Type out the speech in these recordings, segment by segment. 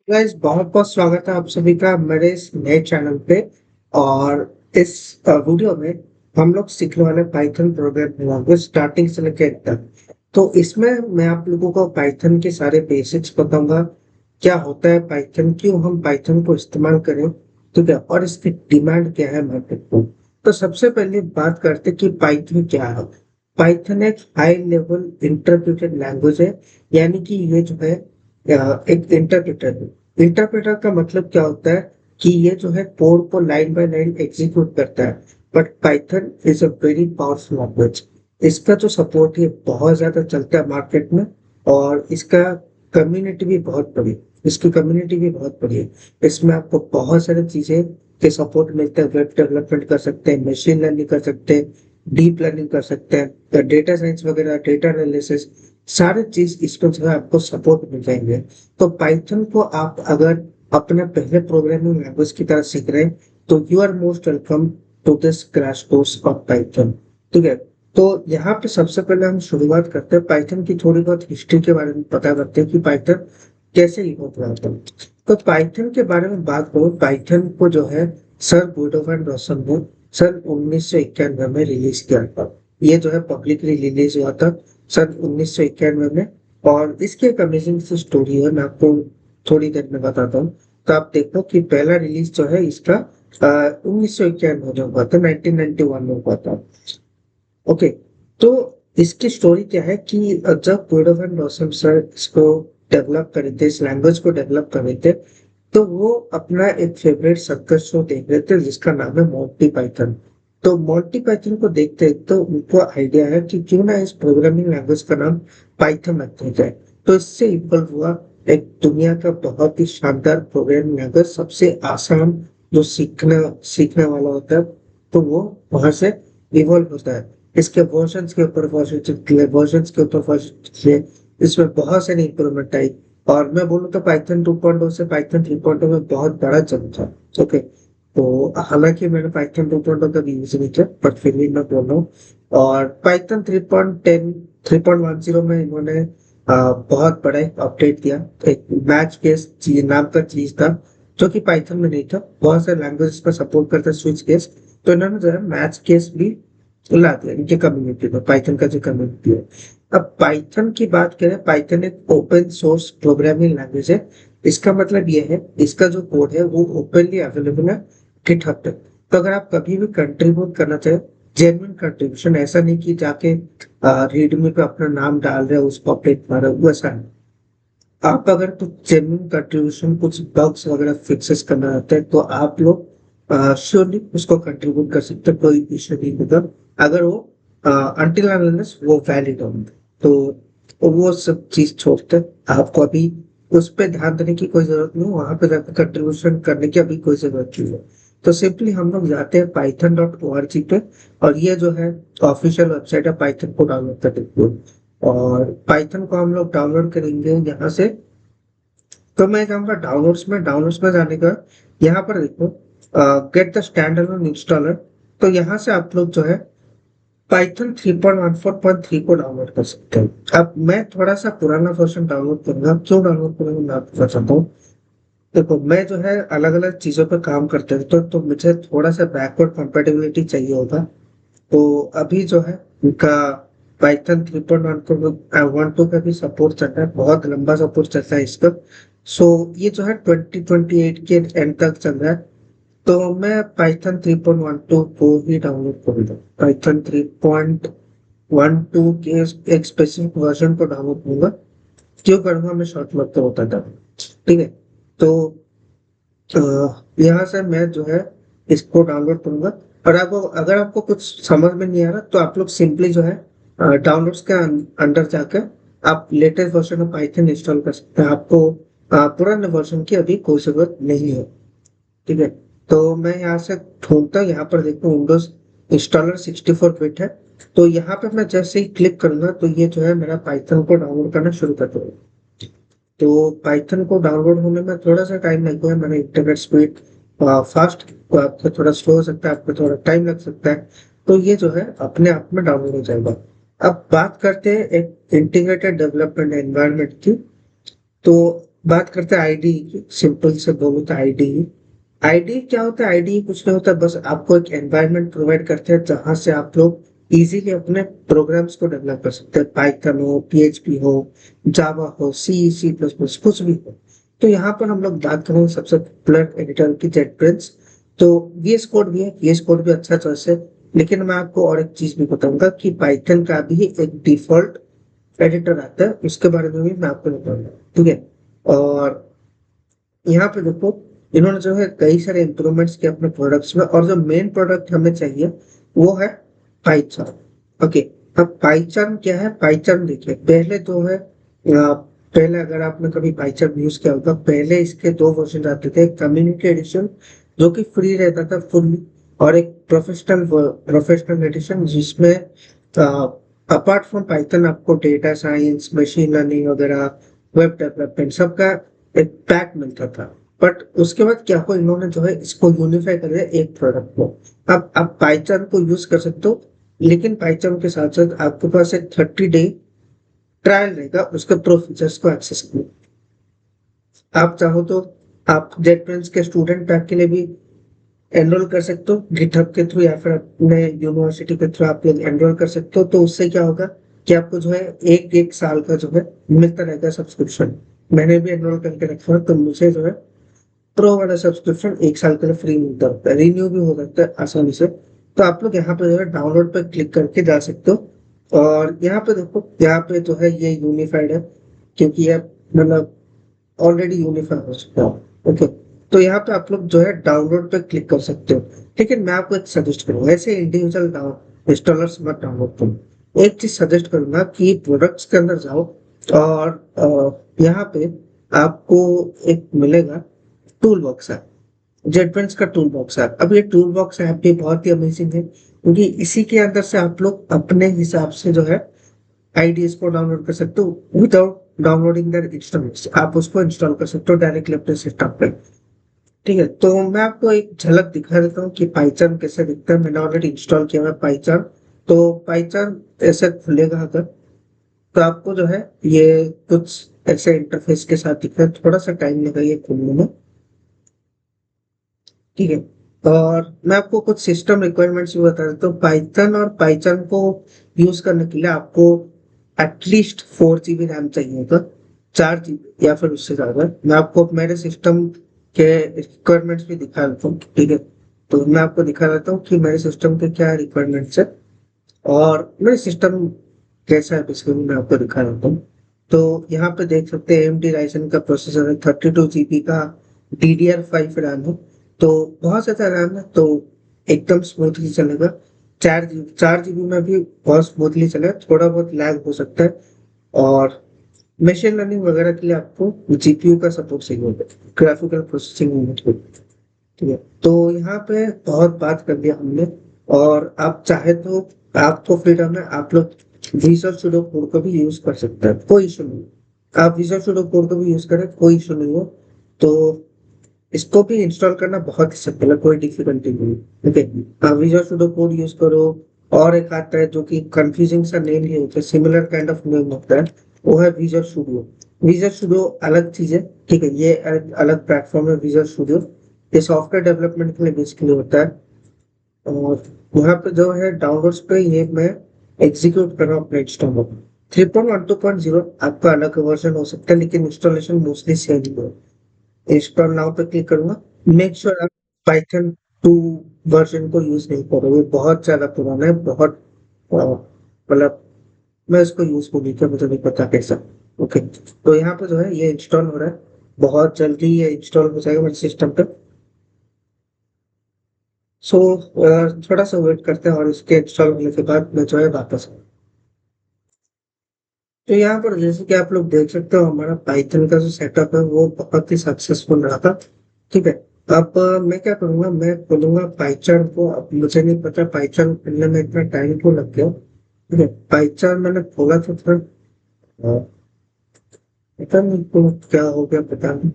Guys बहुत बहुत स्वागत है आप सभी का मेरे इस नए चैनल पे। और इस वीडियो में हम लोग सीखने वाले पाइथन प्रोग्रामिंग लैंग्वेज स्टार्टिंग से लेकर एंड तक। तो इसमें मैं आप लोगों को पाइथन के सारे बेसिक्स बताऊंगा। क्या होता है पाइथन, क्यों हम पाइथन को इस्तेमाल करें, ठीक है, और इसकी डिमांड क्या है मार्केट में। तो सबसे पहले बात करते हैं कि पाइथन क्या है। पाइथन एक हाई लेवल इंटरप्रेटेड लैंग्वेज है, यानी कि ये जो है एक इंटरप्रेटर है। इंटरप्रेटर का मतलब क्या होता है कि ये जो है कोड को लाइन बाय लाइन एग्जीक्यूट करता है। But Python is a very powerful language. इसका जो सपोर्ट है बहुत ज्यादा चलता है मार्केट में। और इसका कम्युनिटी भी बहुत बड़ी है। इसकी कम्युनिटी भी बहुत बड़ी है। इसमें आपको बहुत सारी चीजें के सपोर्ट मिलते हैं। वेब डेवलपमेंट कर सकते हैं, मशीन लर्निंग कर सकते हैं, डीप लर्निंग कर सकते हैं, डेटा साइंस वगैरह, डेटा एनालिसिस, सारे चीज इसमें जो है आपको सपोर्ट मिल जाएंगे। तो पाइथन को आप अगर अपने पहले प्रोग्रामिंग लैंग्वेज की तरह सीख रहे हैं तो you are most welcome to this crash course of Python. ठीक है। तो यहाँ पे सबसे पहले हम शुरुआत करते हैं पाइथन की थोड़ी बहुत हिस्ट्री के बारे में पता करते हैं कि पाइथन कैसे इवॉल्व हुआ था। तो पाइथन के बारे में बात करूं, पाइथन को जो है सर गुडोवन रॉसन ने सन 1991 में रिलीज किया था। ये जो है पब्लिकली रिलीज हुआ था सन 1991 में। और इसकी एक अमेजिंग सी स्टोरी है, मैं आपको थोड़ी देर में बताता हूँ। तो आप देखो कि पहला रिलीज जो है इसका 1991 में हुआ था, 1991 में हुआ था। ओके। तो इसकी स्टोरी क्या है कि जब गुडोवन रॉसन सर इसको डेवलप करे थे, इस लैंग्वेज को डेवलप कर रहे थे, तो वो अपना एक फेवरेट सर्कस शो देख रहे थे जिसका नाम है मोंटी पाइथन। तो मोंटी पाइथन को देखते तो उनको आइडिया है कि क्यों ना इस प्रोग्रामिंग लैंग्वेज का नाम पाइथन रख दिया जाए। तो इससे इवॉल्व हुआ एक दुनिया का बहुत ही शानदार प्रोग्रामिंग लैंग्वेज, सबसे आसान, जो सीखना सीखने वाला होता है, तो वो वहां से इवॉल्व होता है। इसके वर्जन्स के ऊपर वर्जन्स के ऊपर वर्जन, इसमें बहुत सारी इंप्रूवमेंट आई। और मैं बोलूँ तो पाइथन 2.0 से पाइथन 3.0 में बहुत बड़ा जंप था। ओके। तो हालांकि मैंने पाइथन 2.0 का यूज नहीं किया, बट फिर भी मैं बोल रहा हूँ। और पाइथन 3.10 3.10 में इन्होंने बहुत बड़ा एक अपडेट दिया। एक मैच केस चीज नाम का चीज था, जो कि पाइथन में नहीं था। बहुत सारे लैंग्वेज पर सपोर्ट करता है स्विच केस। तो इन्होंने जो है मैच केस भी ला दिया इनके कम्युनिटी में, पाइथन का जो कम्युनिटी है। अब पाइथन की बात करें, पाइथन एक ओपन सोर्स प्रोग्रामिंग लैंग्वेज है। इसका मतलब ये है इसका जो कोड है वो ओपनली अवेलेबल है गिटहब पे। तो अगर आप कभी भी कंट्रीब्यूट करना चाहे, जेन्युइन कंट्रीब्यूशन, ऐसा नहीं कि जाके रीडमी पे अपना नाम डाल रहे हो, उसको अपडेट कर रहे हो, वैसा नहीं। आप अगर कुछ जेन्युइन कंट्रीब्यूशन, कुछ बग्स वगैरह फिक्सेस करना चाहते हैं तो आप लोग श्योरली उसको कंट्रीब्यूट कर सकते हैं, कोई इशू नहीं होगा। अगर वो अनटिल अनलेस वो वैलिड हो, तो वो सब चीज छोड़ते आपको अभी उस पर ध्यान देने की कोई जरूरत नहीं, वहां पे जाकर कंट्रीब्यूशन करने की अभी कोई जरूरत नहीं है। तो सिंपली हम लोग जाते हैं python.org पे, और ये जो है ऑफिशियल वेबसाइट है, पाइथन को डाउनलोड कर सकते हो। और पाइथन को हम लोग डाउनलोड करेंगे यहाँ से। तो मैं जाऊंगा डाउनलोड्स में जाने का, यहाँ पर देखो get the stand alone installer. तो यहाँ से आप लोग जो है पाइथन 3.14.3 को डाउनलोड कर सकते हैं। अब मैं थोड़ा सा पुराना वर्जन डाउनलोड करूंगा, क्यों डाउनलोड करूंगा मैं आपको बताता हूँ। देखो मैं जो है अलग अलग चीजों पर काम करते हैं, तो मुझे थोड़ा सा बैकवर्ड कंपेटिबिलिटी चाहिए होगा। तो अभी जो है उनका पाइथन 3.1 का भी सपोर्ट चल रहा है, बहुत लंबा सपोर्ट चलता है इसका। सो ये जो है 2028 के एंड तक चल रहा है। तो मैं पाइथन 3.12 को ही डाउनलोड करूंगा, पाइथन 3.12 के एक स्पेसिफिक वर्जन को डाउनलोड करूंगा। क्यों करूंगा, मैं शॉर्ट में तो होता था। ठीक है। तो यहाँ से मैं जो है इसको डाउनलोड करूंगा। और आपको अगर आपको कुछ समझ में नहीं आ रहा तो आप लोग सिंपली जो है डाउनलोड्स के अंदर जाकर आप latest version of Python install कर सकते हैं। आपको पुराने वर्जन की अभी कोई जरूरत नहीं है। ठीक है। तो मैं यहाँ से ढूंढता हूँ, यहाँ पर देखो विंडोज इंस्टॉलर 64 बिट है। तो यहाँ पे मैं जैसे ही क्लिक करूंगा तो ये जो है मेरा पाइथन को डाउनलोड करना शुरू कर दूंगा। तो पाइथन को डाउनलोड होने में थोड़ा सा टाइम लगता है, मेरा इंटरनेट स्पीड फास्ट, तो आपका थोड़ा स्लो हो सकता है, आपको थोड़ा टाइम लग सकता है। तो ये जो है अपने आप में डाउनलोड हो जाएगा। अब बात करते हैं एक इंटीग्रेटेड डेवलपमेंट एनवायरनमेंट की। तो बात करते हैं आईडी की। सिंपल से बोलो तो आईडी। आईडी क्या होता है? आईडी कुछ नहीं होता, बस आपको एक एनवायरनमेंट प्रोवाइड करते हैं जहां से आप लोग इजीली अपने प्रोग्राम्स को डेवलप कर सकते हैं। पाइथन हो, पीएचपी हो, जावा हो, सी सी प्लस प्लस, कुछ भी हो। तो यहाँ पर हम लोग बात करेंगे सबसे पॉपुलर एडिटर की, जेटब्रेंस। तो वीएस कोड भी है, वीएस कोड भी अच्छा चॉइस है। लेकिन मैं आपको और एक चीज भी बताऊंगा कि पाइथन का भी एक डिफॉल्ट एडिटर आता है, उसके बारे में भी मैं आपको बताऊंगा। ठीक है। और यहाँ पे देखो, इन्होंने जो है कई सारे इंप्रूवमेंट्स किए अपने प्रोडक्ट्स में, और जो मेन प्रोडक्ट हमें चाहिए वो है पाइथन। ओके। अब पाइथन क्या है? पाइथन देखिए, पहले तो है पहले अगर आपने कभी पाइथन यूज किया होगा, पहले इसके दो वर्जन आते थे। एक कम्युनिटी एडिशन जो कि फ्री रहता था फुल्ली, और एक प्रोफेशनल एडिशन जिसमें अपार्ट फ्रॉम पाइथन आपको डेटा साइंस, मशीन लर्निंग वगैरह, वेब डेवलपमेंट सबका एक पैक मिलता था। बट उसके बाद क्या हुआ, इन्होंने जो है इसको यूनिफाई कर दिया एक प्रोडक्ट को। अब आप पाइथन को यूज कर सकते हो, लेकिन पाइथन के साथ साथ आपके पास एक 30 डे ट्रायल रहेगा उसके प्रो फीचर्स को एक्सेस करने। आप चाहो तो आप जेटब्रेंस के स्टूडेंट पैक के लिए भी एनरोल कर सकते हो गिटहब के थ्रू, या फिर अपने यूनिवर्सिटी के थ्रू आप लोग एनरोल कर सकते हो। तो उससे क्या होगा कि आपको जो है एक एक साल का जो है मिलता रहेगा सब्सक्रिप्शन। मैंने भी एनरोल करके रखा है, तो मुझे जो है प्रो वाला सब्सक्रिप्शन एक साल के लिए फ्री मिलता है, रिन्यू भी हो सकता है आसानी से। तो आप लोग यहाँ पे जो है डाउनलोड पे क्लिक करके जा सकते हो, और यहाँ पे देखो, यहाँ पे जो है ये यूनिफाइड है, क्योंकि ये मतलब ऑलरेडी यूनिफाई हो चुका है। ओके। तो यहाँ पे आप लोग जो है डाउनलोड पे क्लिक कर सकते हो। लेकिन मैं आपको एक सजेस्ट करूंगा, ऐसे इंडिविजुअल इंस्टॉलर्स मत डाउनलोड करो। एक चीज सजेस्ट करूंगा कि प्रोडक्ट्स के अंदर जाओ, और यहाँ पे आपको एक मिलेगा टूल बॉक्स ऐप, जेटब्रेंस का टूल बॉक्स ऐप। अब ये टूल बॉक्स ऐप भी बहुत ही अमेजिंग है, क्योंकि इसी के अंदर से आप लोग अपने हिसाब से जो है आईडीएस को डाउनलोड कर सकते हो विदाउट डाउनलोडिंग दैट इंस्टॉलेशन। आप उसको इंस्टॉल कर सकते हो डायरेक्टली अपने सिस्टम पे। ठीक है। तो मैं आपको एक झलक दिखा देता हूँ कि पाइथन कैसे दिखता है। मैंने ऑलरेडी इंस्टॉल किया हुआ है पाइथन। तो पाइथन ऐसे खुलेगा अगर, तो आपको जो है ये कुछ ऐसे इंटरफेस के साथ दिखता है। थोड़ा सा टाइम लगेगा ये खुलने में। ठीक है। और मैं आपको कुछ सिस्टम रिक्वायरमेंट्स भी बता देता हूँ। पाइथन और पाइथन को यूज करने के लिए आपको एटलीस्ट 4 GB रैम चाहिए होगा, 4 GB या फिर उससे ज्यादा। मैं आपको मेरे सिस्टम के रिक्वायरमेंट्स भी दिखा देता हूँ। ठीक है। तो मैं आपको दिखा देता हूँ कि मेरे सिस्टम के क्या रिक्वायरमेंट्स है, और मेरे सिस्टम कैसा है बेसिकली मैं आपको दिखा देता हूँ। तो यहाँ पे देख सकते हैं AMD राइजन का प्रोसेसर है, 32 GB का DDR5 रैम है। तो बहुत ज्यादा रैम है, तो एकदम स्मूथली चलेगा। 4 GB में भी बहुत स्मूथली चलेगा, थोड़ा बहुत लैग हो सकता है। और मशीन लर्निंग वगैरह के लिए आपको जीपीयू का सपोर्ट चाहिए होगा, ग्राफिकल प्रोसेसिंग यूनिट को। ठीक है। तो यहाँ पे बहुत बात कर लिया हमने, और आप चाहे तो आपको फ्रीडम है, आप लोग विजुअल स्टूडियो कोड को भी यूज कर सकते हैं, कोई इशू नहीं। आप विजुअल स्टूडियो कोड को भी यूज करें, कोई इशू नहीं हो। तो इसको भी इंस्टॉल करना बहुत ही सिंपल है, कोई डिफिकल्टी नहीं है। ओके। आप विजुअल स्टूडियो कोड यूज करो। और एक आता है जो कि कंफ्यूजिंग सा नेम ही होता है, सिमिलर काइंड ऑफ नेम होता है, वो है विजुअल स्टूडियो। विजुअल स्टूडियो अलग चीज है। ठीक है। ये एक अलग प्लेटफॉर्म है विजुअल स्टूडियो। ये सॉफ्टवेयर डेवलपमेंट के लिए बेसिकली होता है। और यहाँ पे जो है डाउनलोड्स पे ये मैं एग्जीक्यूट कर रहा हूँ अपने इंस्टॉलर। 3.12.0 आपका अलग वर्जन हो सकता है, लेकिन इंस्टॉलेशन मोस्टली सेम ही है। इंस्टॉल नाउ पे क्लिक करूंगा। मेक श्योर आप पाइथन 2 वर्जन को यूज नहीं करोगे, बहुत ज्यादा पुराना है, बहुत मतलब मैं इसको यूज को नहीं किया, मुझे नहीं पता कैसा। ओके। तो यहाँ पे जो है ये इंस्टॉल हो रहा है, बहुत जल्दी ये इंस्टॉल हो जाएगा मेरे सिस्टम पे। सो थोड़ा सा वेट करते हैं, और इसके इंस्टॉल होने के बाद मैं जो है वापस। तो यहाँ पर जैसे कि आप लोग देख सकते हो, हमारा पाइथन का जो सेटअप है वो बहुत ही सक्सेसफुल रहा था। ठीक है। अब मैं क्या करूंगा, मैं खोलूंगा पाइथन को। अब मुझे नहीं पता पाइथन खोलने में इतना टाइम क्यों लग गया। ठीक है। पाइथन मैंने खोला तो था, पता नहीं तो क्या हो गया, पता नहीं।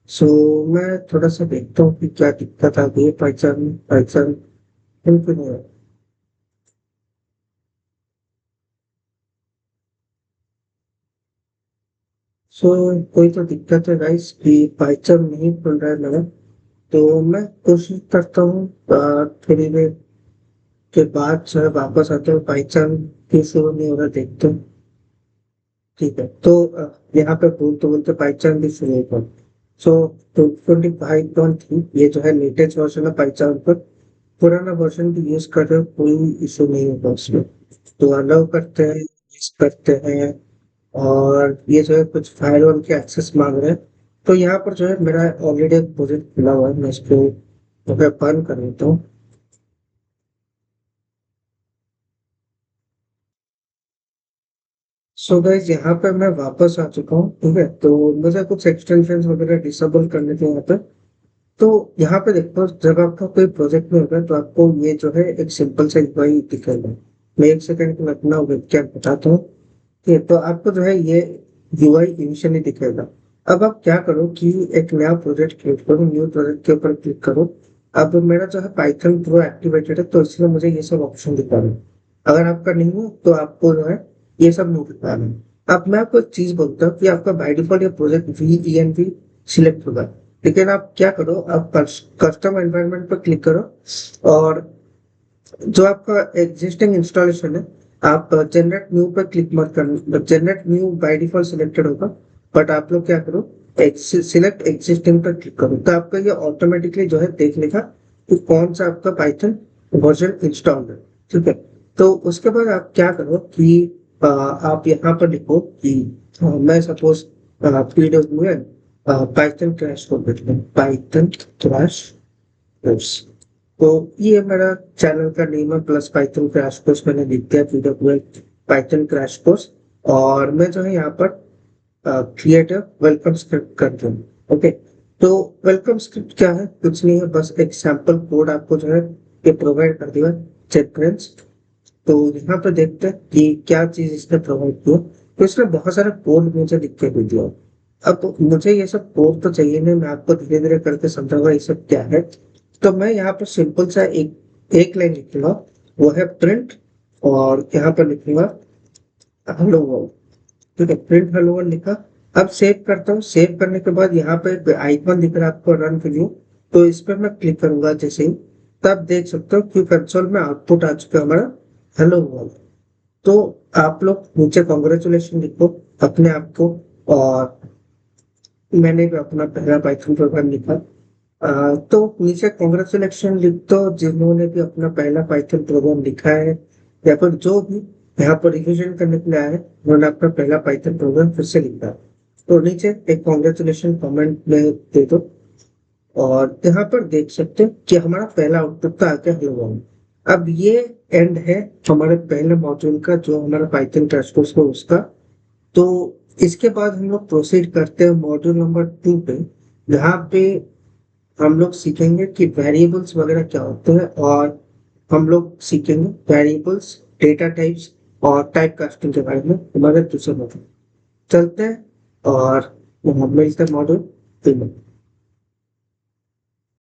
सो मैं थोड़ा सा देखता हूँ कि क्या दिक्कत आ गई है। पाइथन पाइथन क्यों नहीं है। सो कोई तो दिक्कत है गाइस कि पाइथन नहीं खुल रहा है मेरा। तो मैं कोशिश करता हूँ थोड़ी देर के बाद जो है वापस आते हैं, पाइथन क्यों शुरू नहीं हो रहा देखते हैं। ठीक है, तो यहाँ पे बोलते बोलते पाइथन भी शुरू होगा। सो 25.3 ये जो है लेटेस्ट वर्जन है पाइथन पर। पुराना वर्जन भी यूज कर रहे हो कोई इशू नहीं होगा उसमें। तो अलाउ करते हैं, यूज करते हैं। और ये जो है कुछ फाइल वाल के एक्सेस मांग रहे हैं। तो यहाँ पर जो है मेरा ऑलरेडी एक प्रोजेक्ट खुला हुआ है, मैं इसको जो है बंद कर देता हूँ। सो गाइस यहाँ पे मैं वापस आ चुका हूँ। ठीक है, तो मुझे कुछ एक्सटेंशन वगैरह डिसेबल करने थे यहाँ पे। तो यहाँ पे देखो, जब आपका कोई प्रोजेक्ट में होगा तो आपको ये जो है एक सिंपल सा यूआई दिखेगा। मैं एक सेकंड को अपना वेबकैम बताता हूँ। ठीक है, तो आपको जो है ये यूआई इनिशियली दिखेगा। अब आप क्या करो कि एक नया प्रोजेक्ट क्रिएट करो, न्यू प्रोजेक्ट के ऊपर क्लिक करो। अब मेरा जो है पाइथन प्रो एक्टिवेटेड है, तो इसलिए मुझे ये सब ऑप्शन दिखा रहा है। अगर आपका नहीं हो तो आपको जो है ये सब नहीं दिखा रहा है। अब मैं आपको एक चीज बोलता हूँ कि आपका बाय डिफॉल्ट ये project V E N V select होगा। लेकिन आप क्या करो, आप कस्टम एनवायरनमेंट पर क्लिक करो। और जो आपका एग्जिस्टिंग इंस्टॉलेशन है, आप जनरेट न्यू पर क्लिक मत करना। Generate new by default selected होगा। बट आप लोग क्या करो, सिलेक्ट एग्जिस्टिंग पर क्लिक करो, तो आपका ये ऑटोमेटिकली जो है देख लेगा कि कौन सा आपका पाइथन वर्जन इंस्टॉल है। ठीक है, तो उसके बाद आप क्या करो कि आप यहाँ पर लिखो कि मैं सपोज PWN पाइथन क्रैश को लिख लूँ, पाइथन क्रैश कोर्स। तो ये मेरा चैनल का नेम है, प्लस पाइथन क्रैश कोर्स मैंने लिख दिया, PWN पाइथन क्रैश कोर्स। और मैं जो है यहाँ पर क्रिएट वेलकम स्क्रिप्ट कर दूँ। ओके, तो वेलकम स्क्रिप्ट क्या है, कुछ नहीं है, बस एक सैंपल कोड आपको जो है ये प्रोवाइड कर दिया, जेटब्रेंच। तो यहाँ पे देखते हैं कि क्या चीज इसने प्रोवाइड किया। तो इसने बहुत सारा कोड मुझे लिख के भी दिया। अब मुझे ये सब कोड तो चाहिए नहीं, मैं आपको धीरे धीरे करके समझाऊंगा ये सब क्या है। तो मैं यहाँ पर सिंपल सा एक लाइन लिखूंगा, वो है प्रिंट। और यहाँ पर लिखूंगा हेलो वर्ल्ड। ठीक है, प्रिंट हेलो वर्ल्ड लिखा। अब सेव करता हूँ। सेव करने के बाद यहाँ पे आइकन दिख रहा है आपको, रन व्यू। तो इस पर मैं क्लिक करूंगा जैसे ही, तब देख सकते हो कि कंसोल में आउटपुट आ चुका है हमारा हेलो वर्ल्ड। तो आप लोग नीचे कॉन्ग्रेचुलेशन लिखो अपने आप को। और मैंने भी अपना पहला पाइथन प्रोग्राम लिखा। तो नीचे कॉन्ग्रेचुलेशन लिख दो जिन्होंने भी अपना पहला पाइथन प्रोग्राम लिखा है, या फिर जो भी यहाँ पर रिविजन करने के लिए आए उन्होंने अपना पहला पाइथन प्रोग्राम फिर से लिखा। तो नीचे एक कॉन्ग्रेचुलेशन कमेंट में दे दो। और यहाँ पर देख सकते हैं कि हमारा पहला आउटपुट तो आ गया हेलो वर्ल्ड। अब ये एंड है हमारे पहले मॉड्यूल का, जो हमारा पाइथन क्रैश कोर्स है उसका। तो इसके बाद हम लोग प्रोसीड करते हैं मॉड्यूल नंबर 2 पे, जहाँ पे हम लोग सीखेंगे कि वेरिएबल्स वगैरह क्या होते हैं। और हम लोग सीखेंगे वेरिएबल्स, डेटा टाइप्स और टाइप कास्टिंग के बारे में हमारे दूसरे मॉड्यूल। चलते हैं और मिलते हैं मॉड्यूल 3 में।